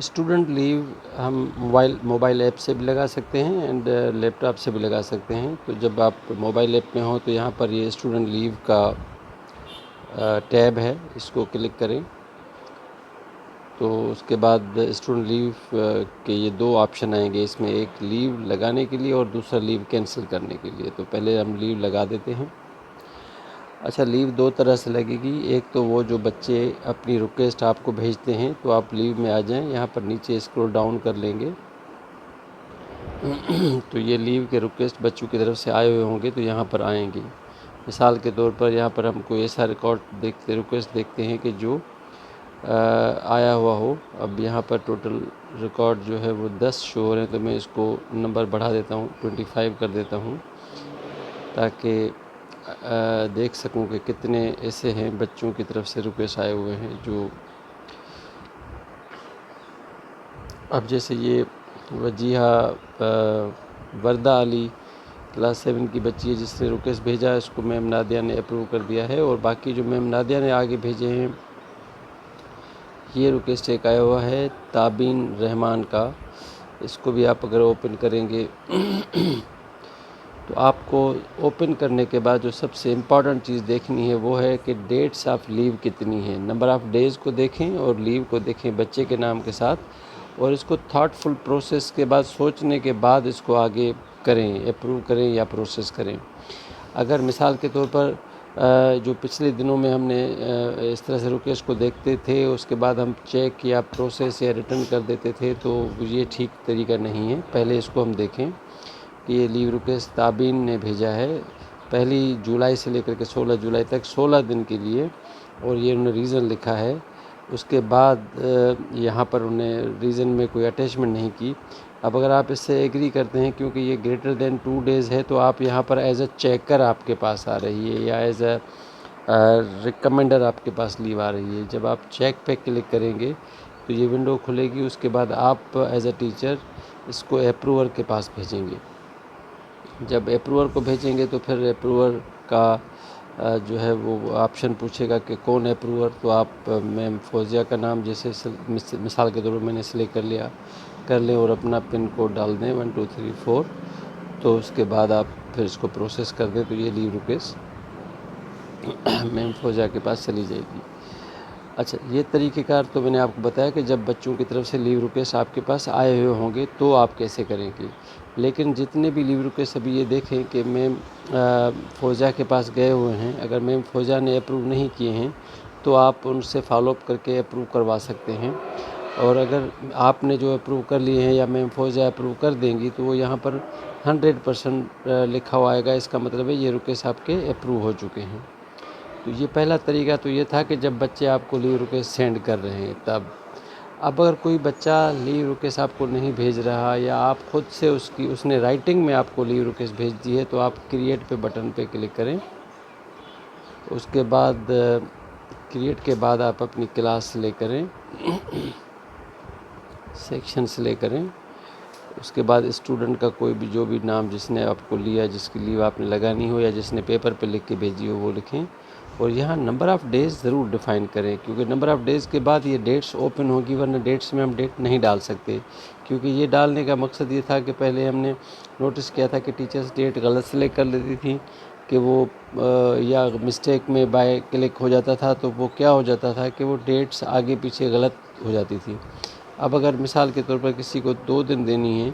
Student leave हम mobile app से भी लगा सकते हैं एंड लैपटॉप से भी लगा सकते हैं। तो जब आप मोबाइल ऐप में हो तो यहाँ पर ये स्टूडेंट लीव का टैब है, इसको क्लिक करें। तो उसके बाद स्टूडेंट लीव के ये दो ऑप्शन आएंगे, इसमें एक लीव लगाने के लिए और दूसरा लीव कैंसिल करने के लिए। तो पहले हम लीव लगा देते हैं। अच्छा, लीव दो तरह से लगेगी। एक तो वो जो बच्चे अपनी रिक्वेस्ट आपको भेजते हैं, तो आप लीव में आ जाएं, यहाँ पर नीचे स्क्रॉल डाउन कर लेंगे तो ये लीव के रिक्वेस्ट बच्चों की तरफ से आए हुए होंगे, तो यहाँ पर आएंगे। मिसाल के तौर पर यहाँ पर हम कोई ऐसा रिक्वेस्ट देखते हैं कि जो आया हुआ हो। अब यहाँ पर टोटल रिकॉर्ड जो है वो 10 शो हो रहे हैं, तो मैं इसको नंबर बढ़ा देता हूँ, 25 कर देता हूँ, ताकि देख सकूं कि कितने ऐसे हैं बच्चों की तरफ से रिक्वेस्ट आए हुए हैं। जो अब जैसे ये वजीहा वर्दा अली क्लास 7 की बच्ची है जिसने रिक्वेस्ट भेजा है, इसको मैम नादिया ने अप्रूव कर दिया है। और बाकी जो मैम नादिया ने आगे भेजे हैं, ये रिक्वेस्ट एक आया हुआ है ताबीन रहमान का, इसको भी आप अगर ओपन करेंगे तो आपको ओपन करने के बाद जो सबसे इम्पॉर्टेंट चीज़ देखनी है वो है कि डेट्स ऑफ लीव कितनी है। नंबर ऑफ़ डेज़ को देखें और लीव को देखें बच्चे के नाम के साथ, और इसको थॉटफुल प्रोसेस के बाद, सोचने के बाद इसको आगे करें, अप्रूव करें या प्रोसेस करें। अगर मिसाल के तौर पर जो पिछले दिनों में हमने इस तरह से रिक्वेस्ट को देखते थे, उसके बाद हम चेक या प्रोसेस या रिटर्न कर देते थे, तो ये ठीक तरीका नहीं है। पहले इसको हम देखें कि ये लीव रिक्वेस्ट ताबीन ने भेजा है 1 जुलाई से लेकर के 16 जुलाई तक, 16 दिन के लिए, और ये उन्होंने रीज़न लिखा है। उसके बाद यहाँ पर उन्हें रीज़न में कोई अटैचमेंट नहीं की। अब अगर आप इससे एग्री करते हैं, क्योंकि ये ग्रेटर देन 2 डेज़ है, तो आप यहाँ पर एज अ चेकर आपके पास आ रही है या एज अ रिकमेंडर आपके पास लीव आ रही है। जब आप चेक पे क्लिक करेंगे तो ये विंडो खुलेगी। उसके बाद आप एज अ टीचर इसको अप्रूवर के पास भेजेंगे। जब अप्रूवर को भेजेंगे तो फिर अप्रूवर का जो है वो ऑप्शन पूछेगा कि कौन अप्रूवर। तो आप मैम फौजिया का नाम जैसे मिसाल के तौर पर मैंने सेलेक्ट कर लें और अपना पिन कोड डाल दें 1 2 3 4। तो उसके बाद आप फिर इसको प्रोसेस कर दें, तो ये लीव रिक्वेस्ट मैम फौजिया के पास चली जाएगी। अच्छा, ये तरीक़ेकार तो मैंने आपको बताया कि जब बच्चों की तरफ से लीव रिक्वेस्ट आपके पास आए हुए होंगे तो आप कैसे करेंगे। लेकिन जितने भी लीव रिक्वेस्ट अभी ये देखें कि मैम फौजिया के पास गए हुए हैं, अगर मैम फौजिया ने अप्रूव नहीं किए हैं तो आप उनसे फॉलोअप करके अप्रूव करवा सकते हैं। और अगर आपने जो अप्रूव कर लिए हैं या मैम फौजिया अप्रूव कर देंगी, तो वो यहाँ पर 100% लिखा हुआ आएगा। इसका मतलब है ये रिक्वेस्ट आपके अप्रूव हो चुके हैं। तो ये पहला तरीका तो ये था कि जब बच्चे आपको लीव रिक्वेस्ट सेंड कर रहे हैं तब। अब अगर कोई बच्चा लीव रिक्वेस्ट आपको नहीं भेज रहा, या आप खुद से उसने राइटिंग में आपको लीव रिक्वेस्ट भेज दी है, तो आप क्रिएट पे बटन पे क्लिक करें। उसके बाद क्रिएट के बाद आप अपनी क्लास सेलेक्ट करें, सेक्शन सेलेक्ट करें। उसके बाद स्टूडेंट का कोई भी जो भी नाम जिसने आपको लिया, जिसकी लीव आपने लगानी हो या जिसने पेपर पे लिख के भेजी हो, वो लिखें। और यहाँ नंबर ऑफ़ डेज़ ज़रूर डिफ़ाइन करें, क्योंकि नंबर ऑफ़ डेज़ के बाद ये डेट्स ओपन होगी, वरना डेट्स में हम डेट नहीं डाल सकते। क्योंकि ये डालने का मकसद ये था कि पहले हमने नोटिस किया था कि टीचर्स डेट गलत सेलेक्ट कर लेती थी, कि वो या मिस्टेक में बाय क्लिक हो जाता था, तो वो क्या हो जाता था कि वो डेट्स आगे पीछे गलत हो जाती थी। अब अगर मिसाल के तौर पर किसी को 2 दिन देनी है,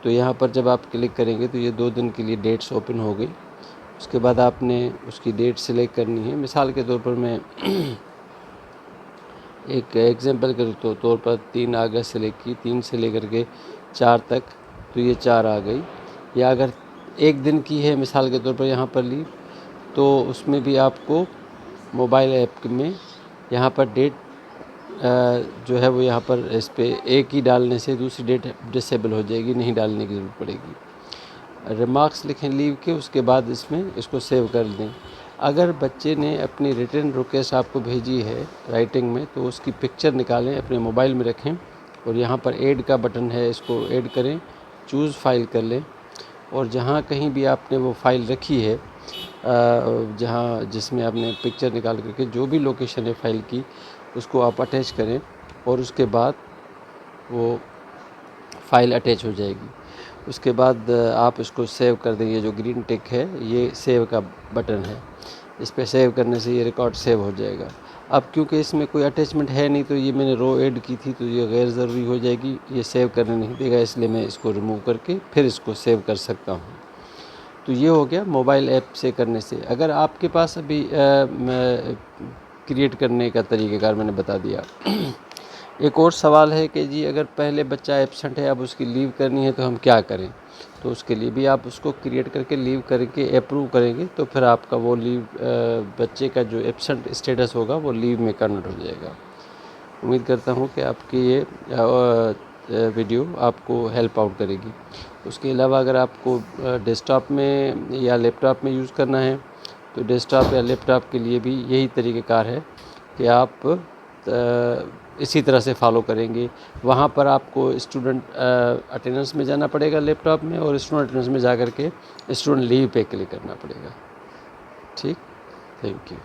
तो यहाँ पर जब आप क्लिक करेंगे तो ये 2 दिन के लिए डेट्स ओपन हो गई। उसके बाद आपने उसकी डेट सेलेक्ट करनी है। मिसाल के तौर पर मैं एक एग्जांपल के तौर पर 3 अगस्त सेलेक्ट की, 3 से लेकर के 4 तक, तो ये 4 आ गई। या अगर एक दिन की है मिसाल के तौर पर यहाँ पर लीव, तो उसमें भी आपको मोबाइल ऐप में यहाँ पर डेट जो है वो यहाँ पर इस पे एक ही डालने से दूसरी डेट डिसेबल हो जाएगी, नहीं डालने की ज़रूरत पड़ेगी। रिमार्क्स लिखें लीव के, उसके बाद इसमें इसको सेव कर दें। अगर बच्चे ने अपनी रिटर्न रिक्वेस्ट आपको भेजी है राइटिंग में, तो उसकी पिक्चर निकालें, अपने मोबाइल में रखें, और यहाँ पर ऐड का बटन है, इसको ऐड करें, चूज़ फाइल कर लें, और जहाँ कहीं भी आपने वो फाइल रखी है, जहाँ जिसमें आपने पिक्चर निकाल करके जो भी लोकेशन है फाइल की, उसको आप अटैच करें। और उसके बाद वो फ़ाइल अटैच हो जाएगी। उसके बाद आप इसको सेव कर देंगे। जो ग्रीन टिक है ये सेव का बटन है, इस पर सेव करने से ये रिकॉर्ड सेव हो जाएगा। अब क्योंकि इसमें कोई अटैचमेंट है नहीं तो ये मैंने रो ऐड की थी तो ये गैर ज़रूरी हो जाएगी, ये सेव करने नहीं देगा, इसलिए मैं इसको रिमूव करके फिर इसको सेव कर सकता हूँ। तो ये हो गया मोबाइल ऐप से करने से। अगर आपके पास अभी क्रिएट करने का तरीक़ेकार मैंने बता दिया। एक और सवाल है कि जी अगर पहले बच्चा एब्सेंट है, अब उसकी लीव करनी है तो हम क्या करें? तो उसके लिए भी आप उसको क्रिएट करके लीव करके अप्रूव करेंगे तो फिर आपका वो लीव बच्चे का जो एब्सेंट स्टेटस होगा वो लीव में कन्वर्ट हो जाएगा। उम्मीद करता हूँ कि आपकी ये वीडियो आपको हेल्प आउट करेगी। उसके अलावा अगर आपको डेस्कटॉप में या लैपटॉप में यूज़ करना है तो डेस्कटॉप या लैपटॉप के लिए भी यही तरीक़ेकार है कि आप इसी तरह से फॉलो करेंगे। वहाँ पर आपको स्टूडेंट अटेंडेंस में जाना पड़ेगा लैपटॉप में, और स्टूडेंट अटेंडेंस में जा कर के स्टूडेंट लीव पे क्लिक करना पड़ेगा। ठीक, थैंक यू।